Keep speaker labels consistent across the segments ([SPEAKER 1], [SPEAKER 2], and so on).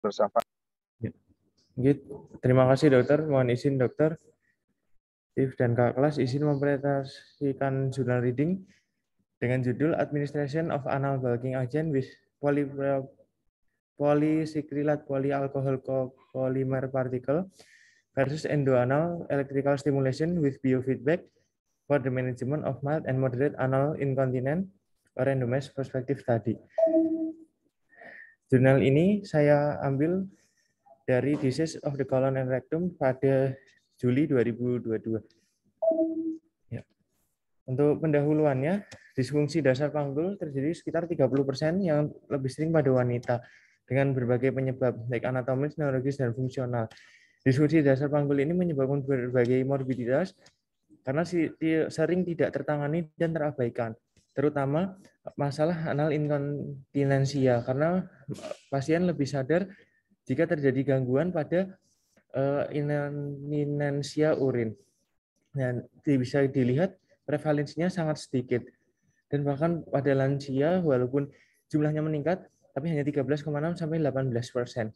[SPEAKER 1] Bersama.
[SPEAKER 2] Terima kasih dokter. Mohon izin dokter, Steve dan Kak kelas izin mempresentasikan jurnal reading dengan judul Administration of Anal Bulking Agent with Polycyclic polyalcohol copolymer particle versus endoanal electrical stimulation with biofeedback for the management of mild and moderate anal incontinence or endometrial prospective study. Jurnal ini saya ambil dari Disease of the Colon and Rectum pada Juli 2022. Ya. Untuk pendahuluannya, disfungsi dasar panggul terjadi sekitar 30% yang lebih sering pada wanita dengan berbagai penyebab, baik anatomis, neurologis, dan fungsional. Disfungsi dasar panggul ini menyebabkan berbagai morbiditas karena sering tidak tertangani dan terabaikan, terutama masalah anal inkontinensia, karena pasien lebih sadar jika terjadi gangguan pada inkontinensia urin. Dan bisa dilihat prevalensinya sangat sedikit. Dan bahkan pada lansia, walaupun jumlahnya meningkat, tapi hanya 13,6 sampai 18%.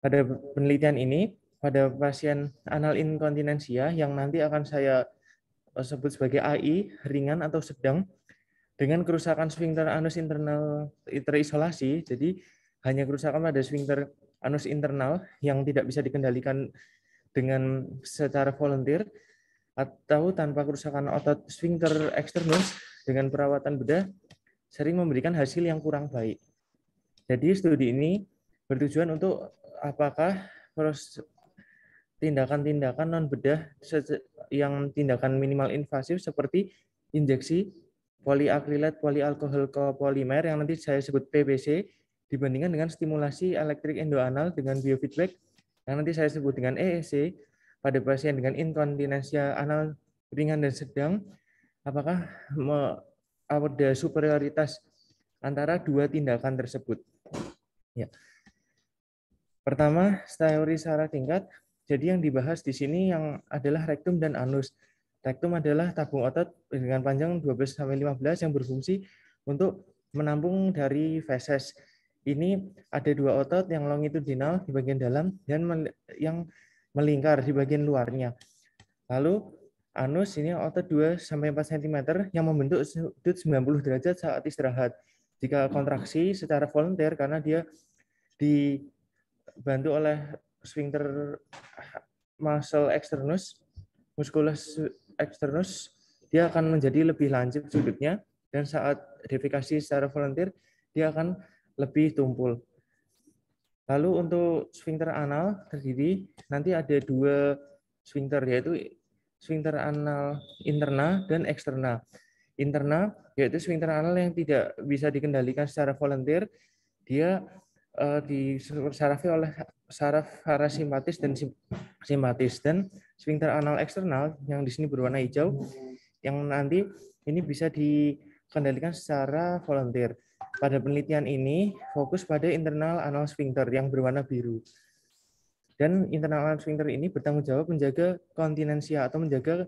[SPEAKER 2] Pada penelitian ini, pada pasien anal inkontinensia yang nanti akan saya sebut sebagai AI, ringan atau sedang, dengan kerusakan sphincter anus internal terisolasi, jadi hanya kerusakan pada sphincter anus internal yang tidak bisa dikendalikan dengan secara volunteer, atau tanpa kerusakan otot sphincter externus dengan perawatan bedah, sering memberikan hasil yang kurang baik. Jadi studi ini bertujuan untuk apakah tindakan-tindakan non bedah yang tindakan minimal invasif seperti injeksi polyacrylate polyalcohol copolymer yang nanti saya sebut PPC dibandingkan dengan stimulasi elektrik endoanal dengan biofeedback yang nanti saya sebut dengan EEC pada pasien dengan inkontinensia anal ringan dan sedang, apakah ada superioritas antara dua tindakan tersebut. Ya. Pertama, teori secara tingkat. Jadi yang dibahas di sini yang adalah rektum dan anus. Rektum adalah tabung otot dengan panjang 12-15 yang berfungsi untuk menampung dari feses. Ini ada dua otot yang longitudinal di bagian dalam dan yang melingkar di bagian luarnya. Lalu anus ini otot 2-4 cm yang membentuk sudut 90 derajat saat istirahat. Jika kontraksi secara volunteer karena dia dibantu oleh sphincter muscle externus, musculus externus, dia akan menjadi lebih lancip sudutnya, dan saat defekasi secara volunteer, dia akan lebih tumpul. Lalu untuk sphincter anal terdiri, nanti ada dua sphincter, yaitu sphincter anal interna dan eksterna. Interna, yaitu sphincter anal yang tidak bisa dikendalikan secara volunteer, dia disarafi oleh saraf parasimpatis dan simpatis, dan sphincter anal eksternal yang di sini berwarna hijau yang nanti ini bisa dikendalikan secara volunteer. Pada penelitian ini fokus pada internal anal sphincter yang berwarna biru. Dan internal anal sphincter ini bertanggung jawab menjaga kontinensia atau menjaga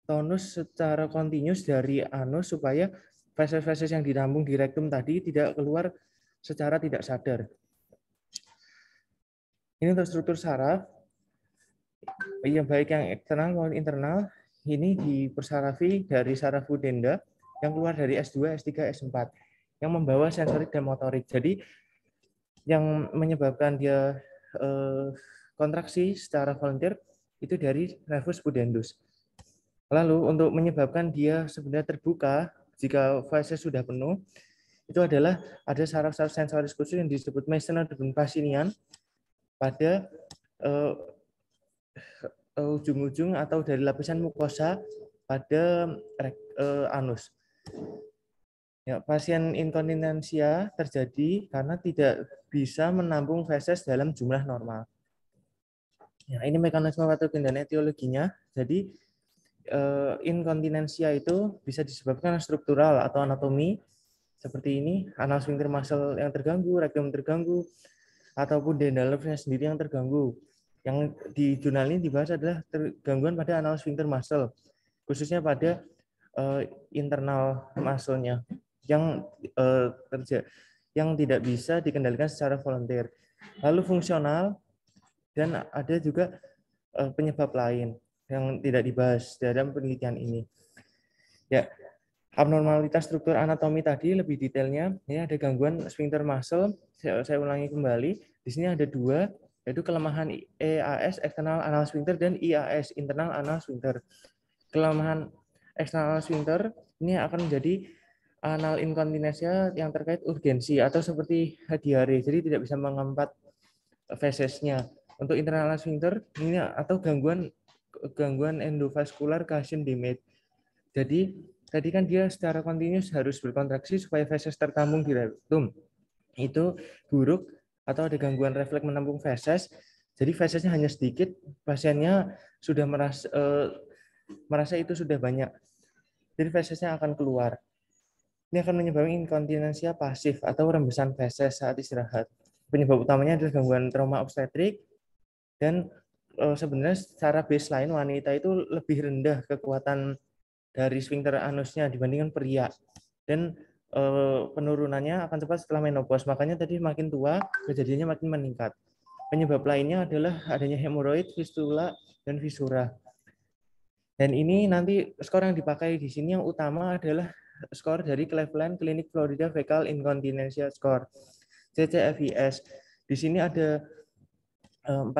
[SPEAKER 2] tonus secara kontinus dari anus supaya feses-feses yang ditampung di rektum tadi tidak keluar secara tidak sadar. Ini untuk struktur saraf, yang baik yang eksternal maupun internal, ini dipersarafi dari saraf pudenda yang keluar dari S2, S3, S4, yang membawa sensorik dan motorik. Jadi yang menyebabkan dia kontraksi secara volunteer itu dari nervus pudendus. Lalu untuk menyebabkan dia sebenarnya terbuka jika fase sudah penuh, itu adalah ada saraf-saraf sensoris khusus yang disebut mesenteric dan pacinian pada ujung-ujung atau dari lapisan mukosa pada anus. Ya, pasien inkontinensia terjadi karena tidak bisa menampung feses dalam jumlah normal. Ya, ini mekanisme patogen dan etiologinya. Jadi inkontinensia itu bisa disebabkan struktural atau anatomi seperti ini, anal sphincter muscle yang terganggu, rektum terganggu, ataupun dental nerve-nya sendiri yang terganggu. Yang di jurnal ini dibahas adalah gangguan pada anal sphincter muscle, khususnya pada internal muscle-nya yang yang tidak bisa dikendalikan secara volunteer. Lalu fungsional, dan ada juga penyebab lain yang tidak dibahas dalam penelitian ini. Ya, abnormalitas struktur anatomi tadi lebih detailnya, ini ada gangguan sphincter muscle. Saya ulangi kembali. Di sini ada dua, yaitu kelemahan EAS external anal sphincter dan IAS internal anal sphincter. Kelemahan eksternal sphincter ini akan menjadi anal inkontinensia yang terkait urgensi atau seperti diare, jadi tidak bisa mengempat fesesnya. Untuk internal sphincter ini atau gangguan endovaskular Gaussian damage. Jadi tadi kan dia secara kontinus harus berkontraksi supaya feses tertampung di rektum. Itu buruk atau ada gangguan refleks menampung feses. Jadi fesesnya hanya sedikit, pasiennya sudah merasa itu sudah banyak. Jadi fesesnya akan keluar. Ini akan menyebabkan inkontinensia pasif atau rembesan feses saat istirahat. Penyebab utamanya adalah gangguan trauma obstetrik, dan sebenarnya secara baseline wanita itu lebih rendah kekuatan dari sphincter anusnya dibandingkan pria, dan penurunannya akan cepat setelah menopause. Makanya tadi makin tua kejadiannya makin meningkat. Penyebab lainnya adalah adanya hemoroid, fistula, dan fisura. Dan ini nanti skor yang dipakai di sini yang utama adalah skor dari Cleveland Clinic Florida Fecal Incontinence Score, CCFIS. Di sini ada 4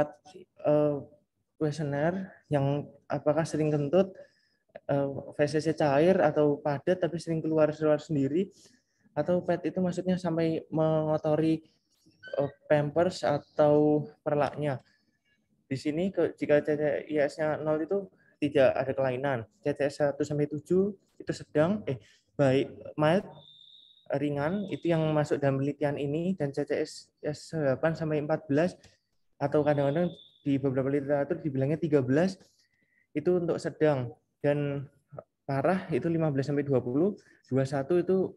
[SPEAKER 2] kuesioner yang apakah sering kentut, fesesnya cair atau padat tapi sering keluar sendiri, atau PET itu maksudnya sampai mengotori pampers atau perlaknya. Di sini jika CCIS-nya 0 itu tidak ada kelainan. CCS 1 sampai 7 itu sedang, baik, mild, ringan, itu yang masuk dalam penelitian ini, dan CCS 8 sampai 14 atau kadang-kadang di beberapa literatur dibilangnya 13 itu untuk sedang, dan parah itu 15 sampai 20, 21 itu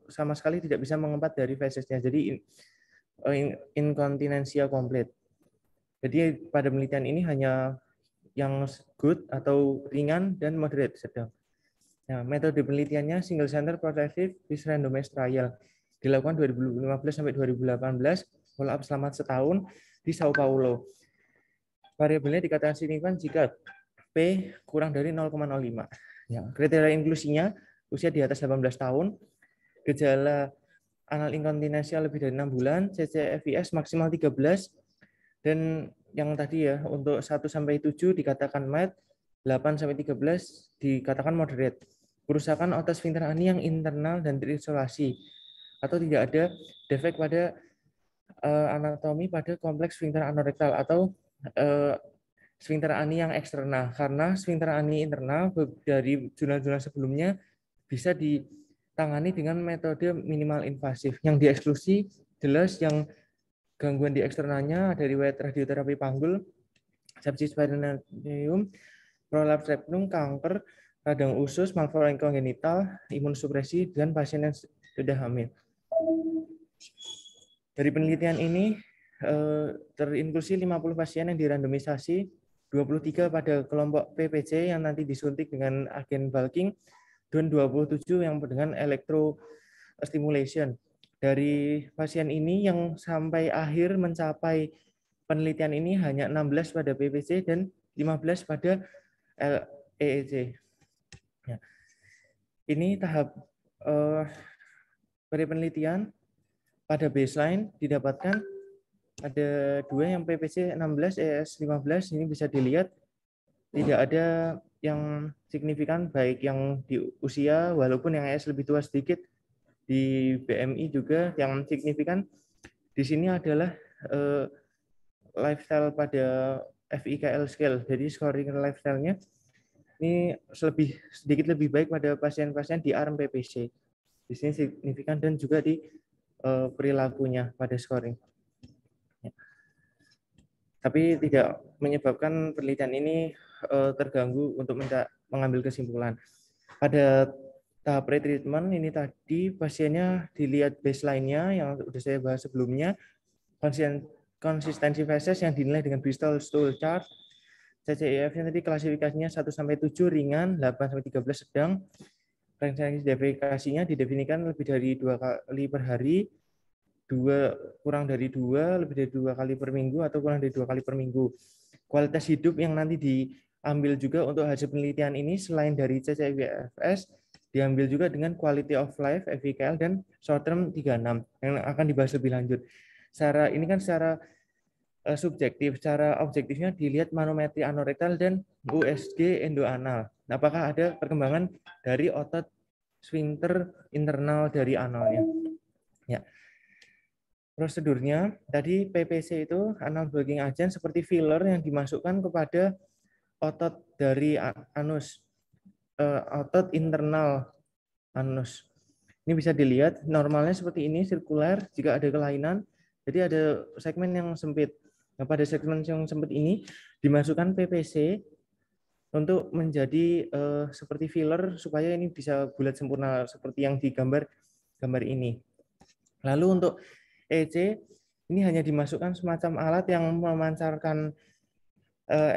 [SPEAKER 2] sama sekali tidak bisa mengempat dari fesesnya. Jadi inkontinensia komplit. Jadi pada penelitian ini hanya yang good atau ringan dan moderate sedang. Nah, metode penelitiannya single center prospective randomized trial dilakukan 2015 sampai 2018, follow up selama setahun di Sao Paulo. Variabelnya dikatakan signifikan jika P kurang dari 0,05. Ya, kriteria inklusinya usia di atas 18 tahun, gejala anal inkontinensia lebih dari 6 bulan, CCFIS maksimal 13, dan yang tadi ya untuk 1 sampai 7 dikatakan mild, 8 sampai 13 dikatakan moderate. Kerusakan otot sphincter ani yang internal dan terisolasi, atau tidak ada defek pada anatomi pada kompleks sphincter anorektal atau sphincter ani yang eksternal, karena sphincter ani internal dari jurnal-jurnal sebelumnya bisa ditangani dengan metode minimal invasif. Yang dieksklusi jelas yang gangguan di eksternalnya dari riwayat radioterapi panggul, sepsis peritoneum, prolaps rectum, kanker, radang usus, malformasi kongenital, imunsupresi, dan pasien yang sudah hamil. Dari penelitian ini terinklusi 50 pasien yang dirandomisasi, 23 pada kelompok PPC yang nanti disuntik dengan agen bulking, dan 27 yang dengan electrostimulation. Dari pasien ini yang sampai akhir mencapai penelitian ini hanya 16 pada PPC dan 15 pada EEC. Ya. Ini tahap dari penelitian. Pada baseline didapatkan ada 2 yang PPC 16, ES 15, ini bisa dilihat tidak ada yang signifikan baik yang di usia, walaupun yang ES lebih tua sedikit. Di BMI juga yang signifikan di sini adalah lifestyle pada FIKL scale. Jadi scoring lifestyle-nya ini sedikit lebih baik pada pasien-pasien di arm PPC. Di sini signifikan, dan juga di perilakunya pada scoring. Ya. Tapi tidak menyebabkan penelitian ini terganggu untuk mengambil kesimpulan. Pada tahap pretreatment ini tadi pasiennya dilihat baseline-nya yang sudah saya bahas sebelumnya, konsistensi feses yang dinilai dengan Bristol Stool Chart, CCIF-nya tadi klasifikasinya 1 sampai 7 ringan, 8 sampai 13 sedang. Frekuensi defekasinya didefinisikan lebih dari 2 kali per hari. kurang dari 2, lebih dari 2 kali per minggu, atau kurang dari 2 kali per minggu. Kualitas hidup yang nanti diambil juga untuk hasil penelitian ini selain dari CCIWFS, diambil juga dengan quality of life, FIKL, dan short term 36 yang akan dibahas lebih lanjut. Ini kan secara subjektif, secara objektifnya dilihat manometri anorektal dan USG endoanal. Apakah ada perkembangan dari otot sphincter internal dari analnya? Ya. Prosedurnya tadi PPC itu anal bulking agent seperti filler yang dimasukkan kepada otot dari anus, otot internal anus. Ini bisa dilihat normalnya seperti ini, sirkuler. Jika ada kelainan, jadi ada segmen yang sempit. Nah, pada segmen yang sempit ini dimasukkan PPC untuk menjadi seperti filler supaya ini bisa bulat sempurna seperti yang digambar ini. Lalu untuk EC ini hanya dimasukkan semacam alat yang memancarkan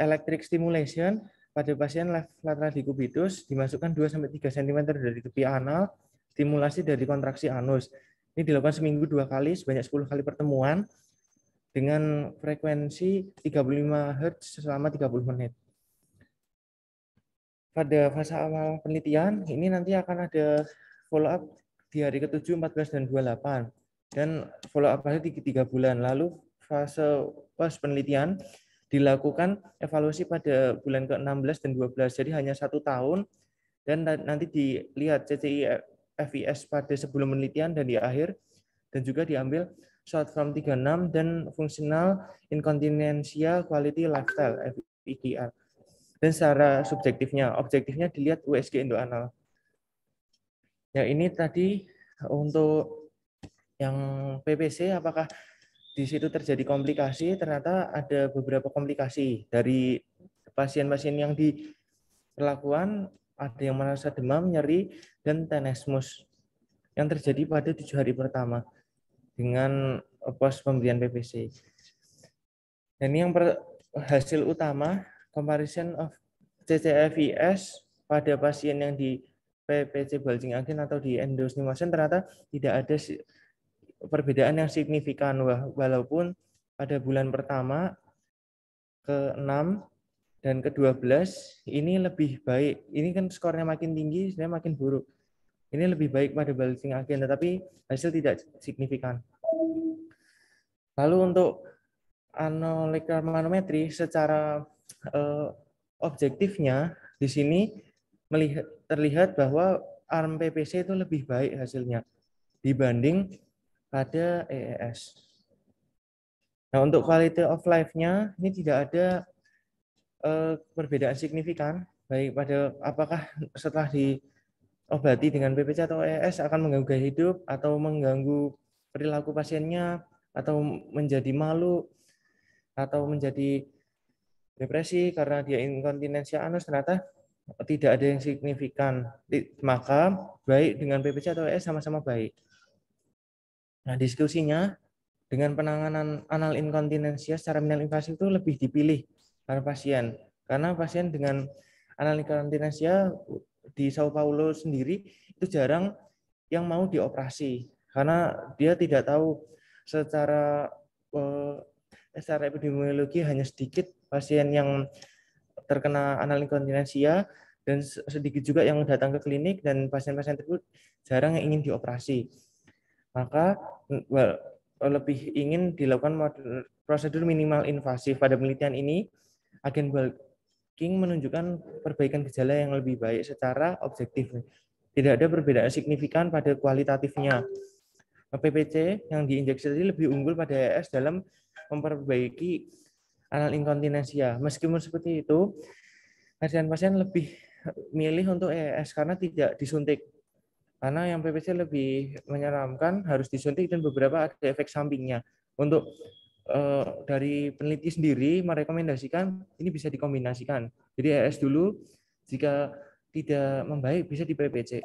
[SPEAKER 2] electric stimulation pada pasien left lateral decubitus, dimasukkan 2-3 cm dari tepi anal, stimulasi dari kontraksi anus. Ini dilakukan seminggu 2 kali, sebanyak 10 kali pertemuan dengan frekuensi 35 Hz selama 30 menit. Pada fase awal penelitian, ini nanti akan ada follow up di hari ke-7, 14, dan 28. Dan follow up lagi 3 bulan. Lalu fase pas penelitian dilakukan evaluasi pada bulan ke-16 dan 12. Jadi hanya 1 tahun. Dan nanti dilihat CCI FIS pada sebelum penelitian dan di akhir. Dan juga diambil short form 36 dan fungsional incontinentia quality lifestyle FIQR. Dan secara objektifnya dilihat USG endoanal. Ya, ini tadi untuk yang PPC, apakah di situ terjadi komplikasi? Ternyata ada beberapa komplikasi dari pasien-pasien yang diperlakukan, ada yang merasa demam, nyeri, dan tenesmus yang terjadi pada 7 hari pertama dengan pos pemberian PPC. Dan ini yang hasil utama comparison of CCFIS pada pasien yang di PPC bulging agent atau di endostimulation ternyata tidak ada perbedaan yang signifikan, walaupun pada bulan pertama ke-6 dan ke-12 ini lebih baik. Ini kan skornya makin tinggi, sebenarnya makin buruk. Ini lebih baik pada bulging agent, tetapi hasil tidak signifikan. Lalu untuk anolectal manometri secara objektifnya di sini terlihat bahwa arm PPC itu lebih baik hasilnya dibanding pada EES. Nah, untuk quality of life-nya ini tidak ada perbedaan signifikan, baik pada apakah setelah diobati dengan PPC atau EES akan mengganggu gaya hidup atau mengganggu perilaku pasiennya atau menjadi malu atau menjadi depresi karena dia inkontinensia anus, ternyata tidak ada yang signifikan. Maka baik dengan PPC atau EES sama-sama baik. Nah, diskusinya dengan penanganan anal inkontinensia secara minimal invasif itu lebih dipilih para pasien. Karena pasien dengan anal inkontinensia di Sao Paulo sendiri itu jarang yang mau dioperasi. Karena dia tidak tahu secara epidemiologi hanya sedikit pasien yang terkena anal inkontinensia dan sedikit juga yang datang ke klinik, dan pasien-pasien tersebut jarang yang ingin dioperasi. Maka lebih ingin dilakukan prosedur minimal invasif. Pada penelitian ini, agen bulking menunjukkan perbaikan gejala yang lebih baik secara objektif. Tidak ada perbedaan signifikan pada kualitatifnya. PPC yang diinjeksi tadi lebih unggul pada ES dalam memperbaiki anal inkontinensia. Meskipun seperti itu, pasien-pasien lebih milih untuk ES karena tidak disuntik. Karena yang PPC lebih menyeramkan, harus disuntik dan beberapa ada efek sampingnya. Untuk dari peneliti sendiri merekomendasikan ini bisa dikombinasikan. Jadi ES dulu, jika tidak membaik bisa di PPC.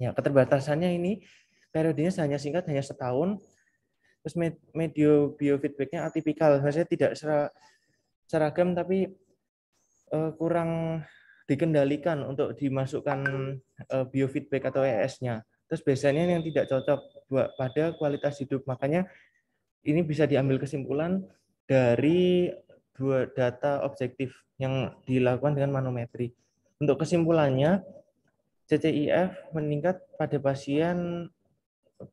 [SPEAKER 2] Ya, keterbatasannya ini periodenya hanya singkat, hanya setahun. Terus medio biofeedbacknya atipikal, maksudnya tidak seragam tapi kurang dikendalikan untuk dimasukkan biofeedback atau ES-nya. terus biasanya yang tidak cocok pada kualitas hidup. Makanya ini bisa diambil kesimpulan dari dua data objektif yang dilakukan dengan manometri. Untuk kesimpulannya, CCIF meningkat pada pasien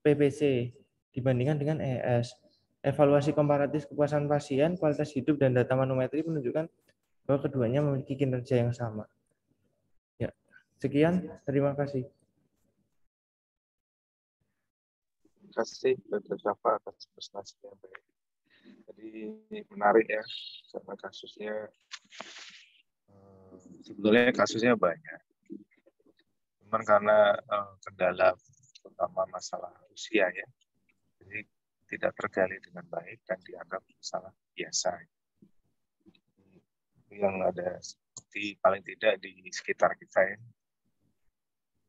[SPEAKER 2] PPC dibandingkan dengan EES. Evaluasi komparatif kepuasan pasien, kualitas hidup, dan data manometri menunjukkan bahwa keduanya memiliki kinerja yang sama. Ya, sekian. Terima kasih.
[SPEAKER 1] Terima kasih Dr. Syafa atas presentasi yang baik. Jadi menarik ya, karena kasusnya sebetulnya kasusnya banyak. Cuman karena kendala terutama masalah usia ya, jadi tidak tergali dengan baik dan dianggap masalah biasa. Yang ada seperti paling tidak di sekitar kita ya,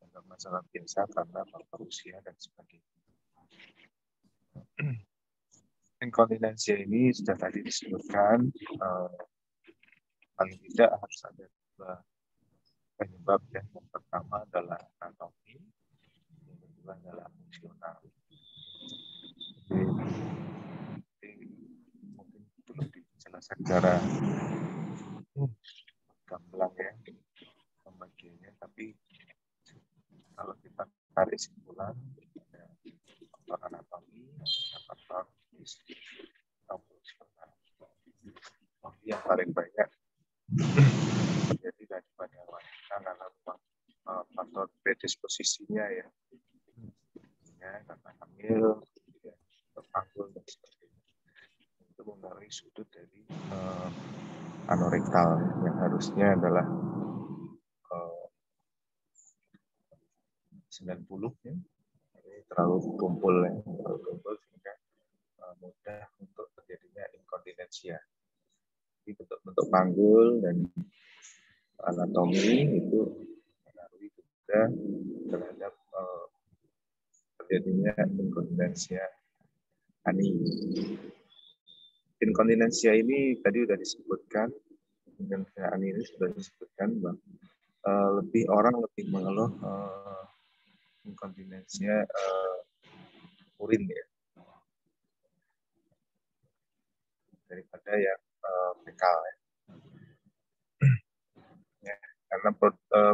[SPEAKER 1] dianggap masalah biasa karena faktor usia dan sebagainya. Inkontinensia ini sudah tadi disebutkan, paling tidak harus ada dua penyebab. Yang pertama adalah anatomi, yang kedua adalah fungsional. Jadi mungkin belum dijelaskan secara gamblang ya pembagiannya, tapi kalau kita tarik kesimpulan, ya, faktor anatomi, faktor fungsional. Yang paling banyak terjadi daripada wanita karena faktor predisposisinya ya, karena hamil, ya, terpanggul dan sebagainya. Itu mempengaruhi sudut dari anorektal yang harusnya adalah 90 ya. Ini terlalu tumpul ya, sehingga mudah untuk terjadinya inkontinensia. Jadi bentuk-bentuk panggul dan anatomi itu mengaruhi juga terhadap terjadinya inkontinensia ani. Inkontinensia ini tadi sudah disebutkan, inkontinensia ani ini sudah disebutkan bahwa orang lebih mengeluh inkontinensia urin ya, daripada yang fekal ya. Ya, karena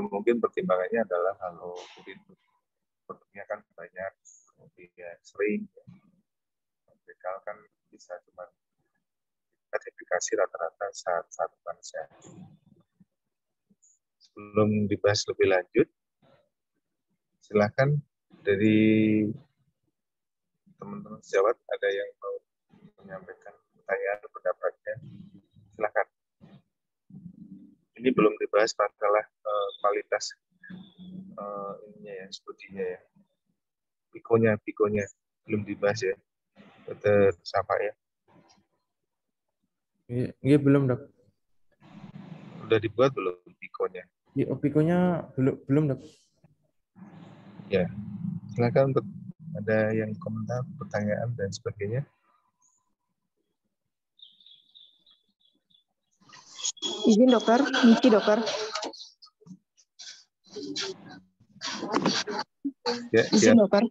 [SPEAKER 1] mungkin pertimbangannya adalah kalau urin produknya kan banyak, kemudian sering ya. Fekal kan bisa cuma identifikasi rata-rata saat panas. Sebelum dibahas lebih lanjut, silakan dari teman-teman sejawat ada yang mau menyampaikan pertanyaan atau pendapatnya, silakan. Ini belum dibahas masalah kualitas ininya ya, studinya ya, pikonya belum dibahas ya, Dr. Syafa ya.
[SPEAKER 2] Iya, belum dok.
[SPEAKER 1] Udah dibuat belum pikonya?
[SPEAKER 2] Iya, pikonya belum dok.
[SPEAKER 1] Ya, silakan untuk ada yang komentar, pertanyaan dan sebagainya.
[SPEAKER 3] Izin dokter, misi dokter.
[SPEAKER 1] Ya,
[SPEAKER 3] izin dokter.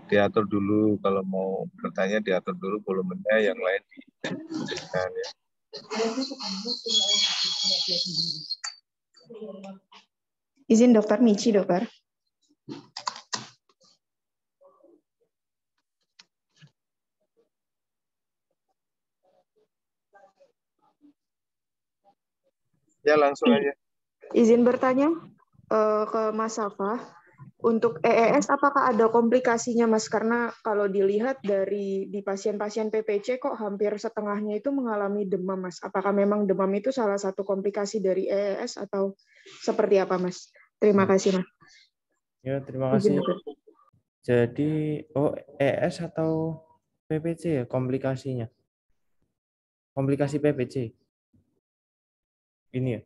[SPEAKER 1] Diatur dulu kalau mau bertanya, diatur dulu volumenya, yang lain dihentikan ya.
[SPEAKER 3] Izin dokter, Michi dokter.
[SPEAKER 1] Ya langsung aja.
[SPEAKER 3] Izin bertanya ke Mas Safa, untuk EES apakah ada komplikasinya Mas? Karena kalau dilihat di pasien-pasien PPC kok hampir setengahnya itu mengalami demam Mas. Apakah memang demam itu salah satu komplikasi dari EES atau seperti apa Mas? Terima kasih Mas.
[SPEAKER 2] Ya, terima kasih. Jadi, EES atau PPC ya komplikasinya? Komplikasi PPC. Ini ya.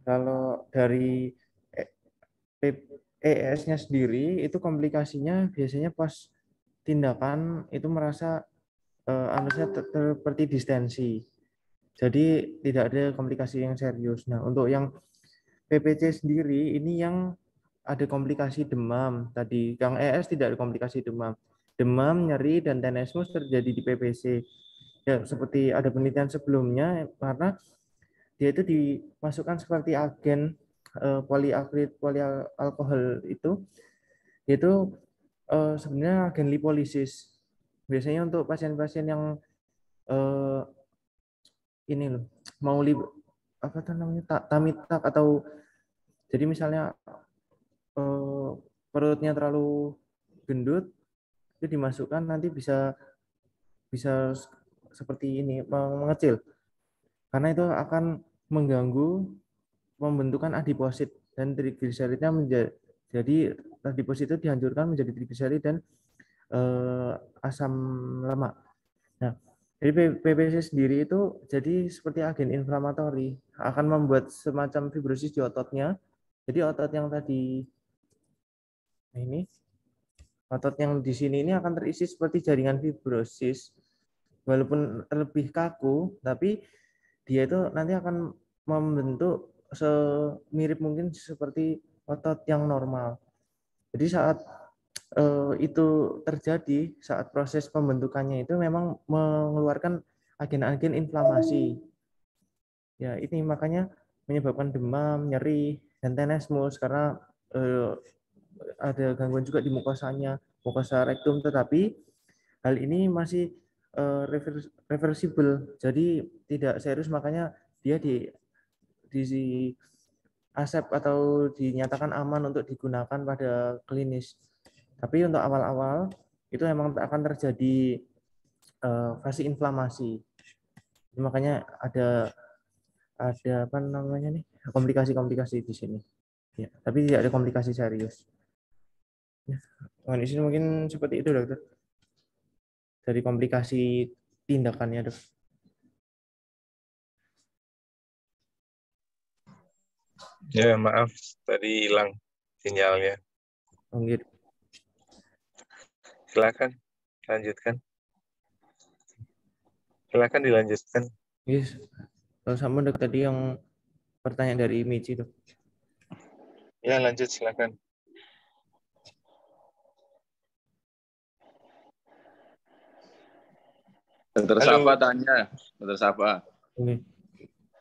[SPEAKER 2] Kalau dari EES-nya sendiri itu komplikasinya biasanya pas tindakan itu merasa anusnya seperti distensi. Jadi tidak ada komplikasi yang serius. Nah, untuk yang PPC sendiri ini yang ada komplikasi demam. Tadi Kang ES tidak ada komplikasi demam. Demam, nyeri, dan tenesmus terjadi di PPC. Ya, seperti ada penelitian sebelumnya, karena dia itu dimasukkan seperti agen poliakrit, polialkohol itu sebenarnya agen lipolisis. Biasanya untuk pasien-pasien yang ini loh, mau apa namanya tamitak, atau jadi misalnya perutnya terlalu gendut, itu dimasukkan nanti bisa bisa seperti ini mengecil, karena itu akan mengganggu pembentukan adiposit, dan trigliseridnya menjadi adiposit itu dihancurkan menjadi trigliserid dan asam lemak. Nah, jadi PPC sendiri itu jadi seperti agen inflamatori, akan membuat semacam fibrosis di ototnya. Jadi otot yang tadi ini, otot yang di sini ini akan terisi seperti jaringan fibrosis, walaupun lebih kaku, tapi dia itu nanti akan membentuk semirip mungkin seperti otot yang normal. Jadi saat itu terjadi, saat proses pembentukannya itu memang mengeluarkan agen-agen inflamasi. Ya, ini makanya menyebabkan demam, nyeri, dan tenesmus, karena ada gangguan juga di mukosanya, mukosa rektum, tetapi hal ini masih reversible, jadi tidak serius, makanya dia di asep atau dinyatakan aman untuk digunakan pada klinis. Tapi untuk awal-awal itu memang akan terjadi fase inflamasi. Makanya ada apa namanya nih, komplikasi-komplikasi di sini. Ya, tapi tidak ada komplikasi serius. Ya, kondisi mungkin seperti itu, dokter. Dari komplikasi tindakannya, dok.
[SPEAKER 1] Ya, maaf tadi hilang sinyalnya.
[SPEAKER 2] Mungkin.
[SPEAKER 1] Silakan lanjutkan. Silakan dilanjutkan.
[SPEAKER 2] Yes. Kalau sama dok tadi yang pertanyaan dari Michi, dok.
[SPEAKER 1] Ya, lanjut silakan.
[SPEAKER 4] Dokter Safa tanya, Dokter Safa.
[SPEAKER 2] Oke.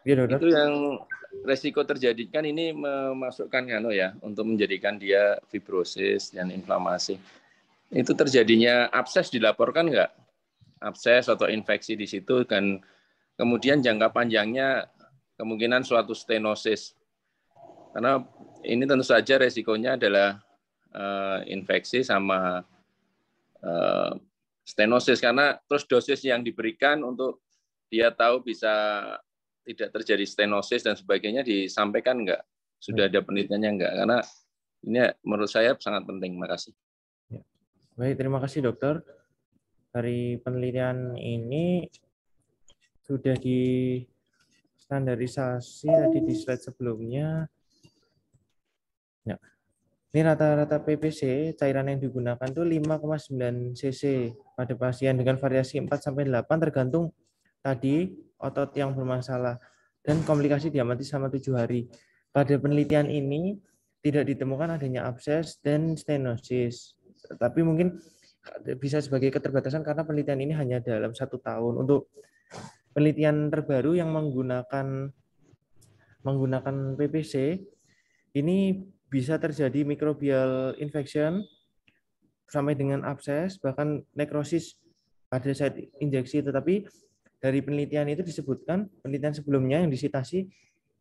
[SPEAKER 2] Ya, dokter.
[SPEAKER 4] Itu yang resiko terjadi kan ini memasukkan ya untuk menjadikan dia fibrosis dan inflamasi. Itu terjadinya abses dilaporkan nggak? Abses atau infeksi di situ, dan kemudian jangka panjangnya kemungkinan suatu stenosis. Karena ini tentu saja resikonya adalah infeksi sama stenosis, karena terus dosis yang diberikan untuk dia tahu bisa tidak terjadi stenosis dan sebagainya disampaikan enggak? Sudah ada penelitiannya enggak? Karena ini menurut saya sangat penting. Makasih.
[SPEAKER 2] Ya. Baik, terima kasih dokter. Dari penelitian ini sudah distandarisasi tadi di slide sebelumnya. Ya. Ini rata-rata PPC cairan yang digunakan itu 5,9 cc pada pasien dengan variasi 4-8 tergantung tadi otot yang bermasalah, dan komplikasi diamati selama 7 hari. Pada penelitian ini tidak ditemukan adanya abses dan stenosis, tapi mungkin bisa sebagai keterbatasan karena penelitian ini hanya dalam 1 tahun. Untuk penelitian terbaru yang menggunakan PPC ini bisa terjadi microbial infection sampai dengan abses, bahkan nekrosis pada saat injeksi. Tetapi dari penelitian itu disebutkan, penelitian sebelumnya yang disitasi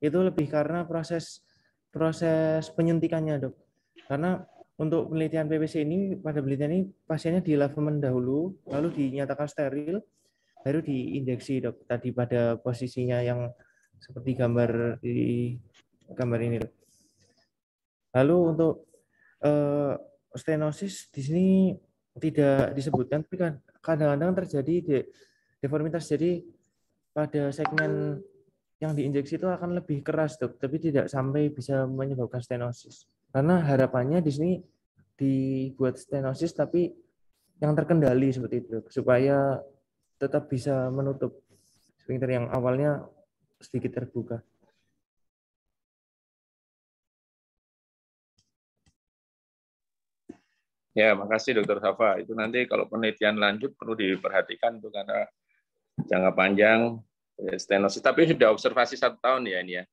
[SPEAKER 2] itu lebih karena proses penyuntikannya, dok. Karena untuk penelitian PPC ini, pada penelitian ini pasiennya di lavement dahulu, lalu dinyatakan steril, baru diinjeksi, dok. Tadi pada posisinya yang seperti gambar di gambar ini, dok. Lalu untuk stenosis di sini tidak disebutkan, tapi kadang-kadang terjadi deformitas. Jadi pada segmen yang diinjeksi itu akan lebih keras, dok, tapi tidak sampai bisa menyebabkan stenosis. Karena harapannya di sini dibuat stenosis tapi yang terkendali seperti itu, supaya tetap bisa menutup sphincter yang awalnya sedikit terbuka.
[SPEAKER 4] Ya, makasih Dokter Safa. Itu nanti kalau penelitian lanjut perlu diperhatikan tuh karena jangka panjang stenosis. Tapi sudah observasi 1 tahun ya ini ya.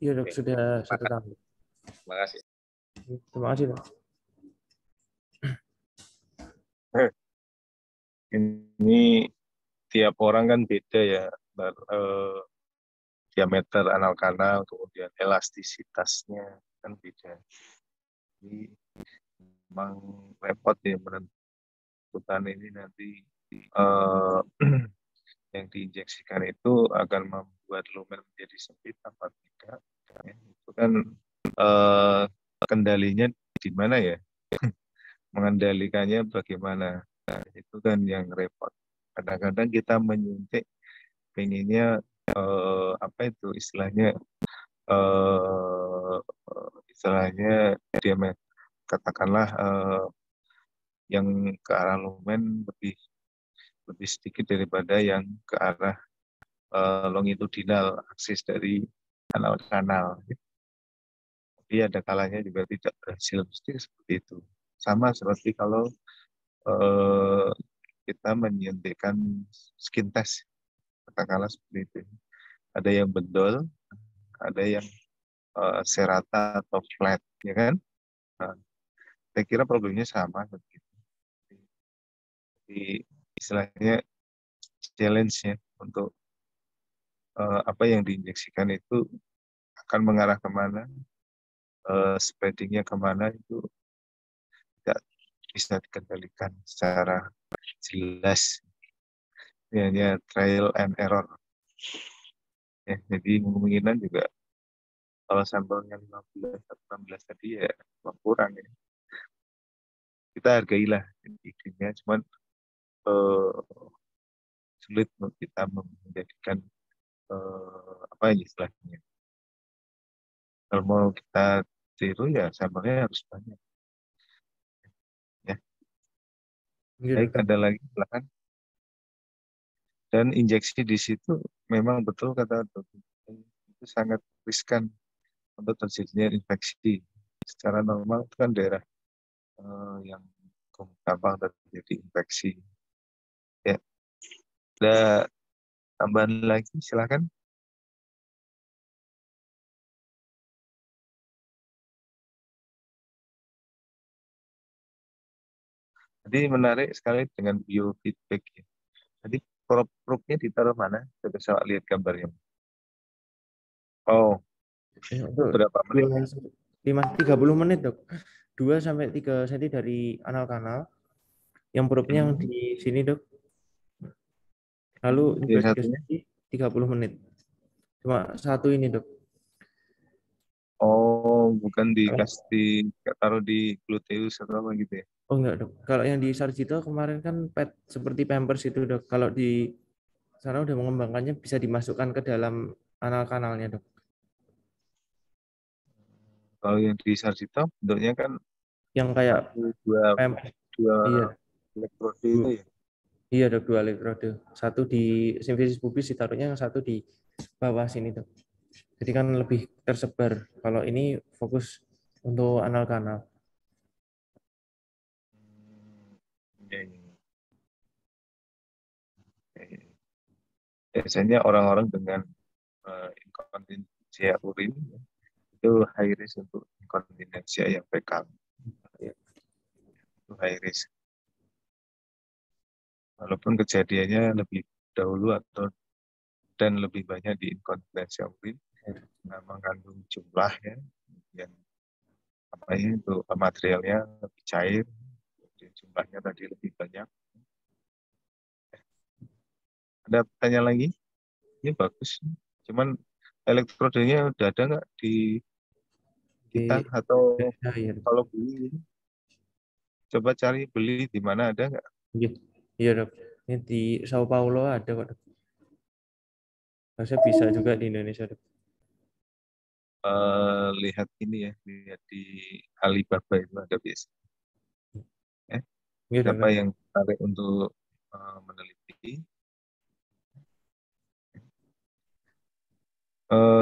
[SPEAKER 2] Iya dok,
[SPEAKER 4] Oke,
[SPEAKER 2] sudah 1 tahun.
[SPEAKER 4] terima kasih.
[SPEAKER 2] Terima kasih dok.
[SPEAKER 1] Ini tiap orang kan beda ya, diameter anal kanal, kemudian elastisitasnya kan beda. Jadi memang repot ya menentukan ini nanti eh, yang diinjeksikan itu akan membuat lumen menjadi sempit apa tidak. Ya, itu kan kendalinya di mana ya? Mengendalikannya bagaimana? Nah, itu kan yang repot. Kadang-kadang kita menyuntik pengennya apa itu istilahnya istilahnya diameter katakanlah yang ke arah lumen lebih sedikit daripada yang ke arah longitudinal aksis dari kanal-kanal. Tapi ada kalanya juga tidak berhasil, mesti seperti itu. Sama seperti kalau kita menyuntikkan skin test, katakanlah seperti itu. Ada yang bendol, ada yang serata atau flat, ya kan? Nah, saya kira problemnya sama begitu. Jadi istilahnya challenge ya untuk apa yang diinjeksikan itu akan mengarah kemana, spreadingnya kemana itu tidak bisa dikendalikan secara jelas. Ini hanya trial and error. Ya, jadi kemungkinan juga kalau sampelnya 15 atau 16 tadi ya kurang ya. Kita hargailah idenya, cuman sulit untuk kita menjadikan apa ya istilahnya. Kalau mau kita tiru ya sampelnya harus banyak. Ya.
[SPEAKER 2] Iya,
[SPEAKER 1] Baik,
[SPEAKER 2] dok.
[SPEAKER 1] ada lagi silakan. Dan injeksi di situ memang betul kata dokter itu sangat riskan untuk terjadinya infeksi. Secara normal itu kan daerah yang gampang terjadi infeksi. Ya, ada tambahan lagi silakan. Jadi menarik sekali dengan biofeedback ya. Jadi probe-nya ditaruh mana? Saya bisa lihat gambarnya. Oh,
[SPEAKER 2] Untuk
[SPEAKER 1] berapa menit?
[SPEAKER 2] 30 menit dok. 2 sampai 3 cm dari anal kanal. Yang probe-nya yang di sini dok. Lalu
[SPEAKER 1] Yang
[SPEAKER 2] 2-3
[SPEAKER 1] satunya?
[SPEAKER 2] cm 30 menit. Cuma satu ini dok.
[SPEAKER 1] Oh, bukan
[SPEAKER 2] Kalau
[SPEAKER 1] taruh di gluteus atau apa gitu ya?
[SPEAKER 2] Oh enggak dok. Kalau yang di Sarjito kemarin kan pet seperti Pampers itu dok. Kalau di sana udah mengembangkannya bisa dimasukkan ke dalam anal kanalnya dok.
[SPEAKER 1] Kalau yang di Sarjito bentuknya kan
[SPEAKER 2] Yang kayak
[SPEAKER 1] satu dua
[SPEAKER 2] Pampers.
[SPEAKER 1] dua
[SPEAKER 2] Iya.
[SPEAKER 1] elektrode itu
[SPEAKER 2] Du-
[SPEAKER 1] ya.
[SPEAKER 2] Iya dok, 2 elektrode. Satu di simfisis pubis ditaruhnya, yang satu di bawah sini dok. Jadi kan lebih tersebar. Kalau ini fokus untuk anal kanal.
[SPEAKER 1] Ya, ya. Biasanya orang-orang dengan inkontinensia urin itu high risk untuk inkontinensia yang fekal. Itu high risk. Walaupun kejadiannya lebih dahulu dan lebih banyak di inkontinensia urin, mengandung jumlah ya, yang apa ya, itu materialnya lebih cair, jumlahnya tadi lebih banyak. Ada pertanyaan lagi? Ini bagus. Cuman elektrodenya udah ada nggak di kita atau
[SPEAKER 2] Ya, iya,
[SPEAKER 1] kalau beli coba cari beli di mana ada nggak?
[SPEAKER 2] iya, iya dok. Ini di Sao Paulo ada kok dok. Harusnya bisa juga di Indonesia dok.
[SPEAKER 1] Lihat ini ya, lihat di Alibaba itu ada biasa.
[SPEAKER 2] Iya
[SPEAKER 1] Siapa
[SPEAKER 2] dok.
[SPEAKER 1] yang tertarik untuk meneliti?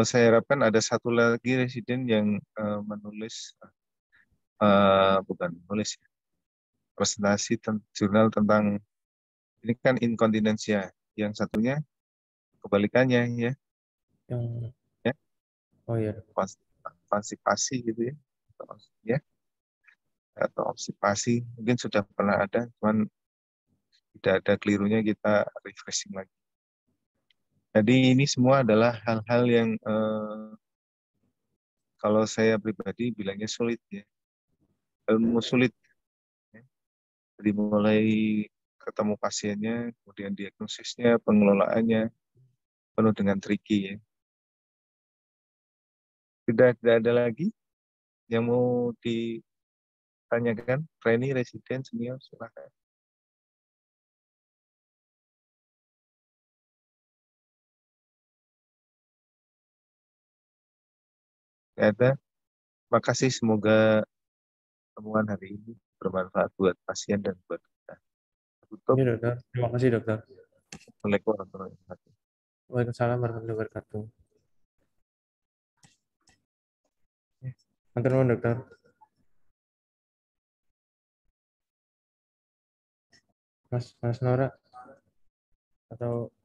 [SPEAKER 1] Saya harapkan ada satu lagi residen yang menulis, bukan menulis, presentasi jurnal tentang ini kan inkontinensia, yang satunya kebalikannya ya,
[SPEAKER 2] Yang
[SPEAKER 1] ya
[SPEAKER 2] oh ya.
[SPEAKER 1] konstipasi gitu ya, atau obstipasi mungkin sudah pernah ada, cuman tidak ada kelirunya, kita refreshing lagi. Jadi ini semua adalah hal-hal yang kalau saya pribadi bilangnya sulit ya, ilmu sulit. Ya. Jadi mulai ketemu pasiennya, kemudian diagnosisnya, pengelolaannya penuh dengan tricky ya. Tidak ada lagi yang mau ditanyakan, trainee, residen, senior, silakan. Tidak ada. Makasih, semoga temuan hari ini bermanfaat buat pasien dan buat kita. Tutup.
[SPEAKER 2] Ini dokter. Terima kasih dokter.
[SPEAKER 1] Assalamualaikum warahmatullahi wabarakatuh.
[SPEAKER 2] Waalaikumsalam warahmatullahi wabarakatuh. Matur nuwun dokter. Mas Nora atau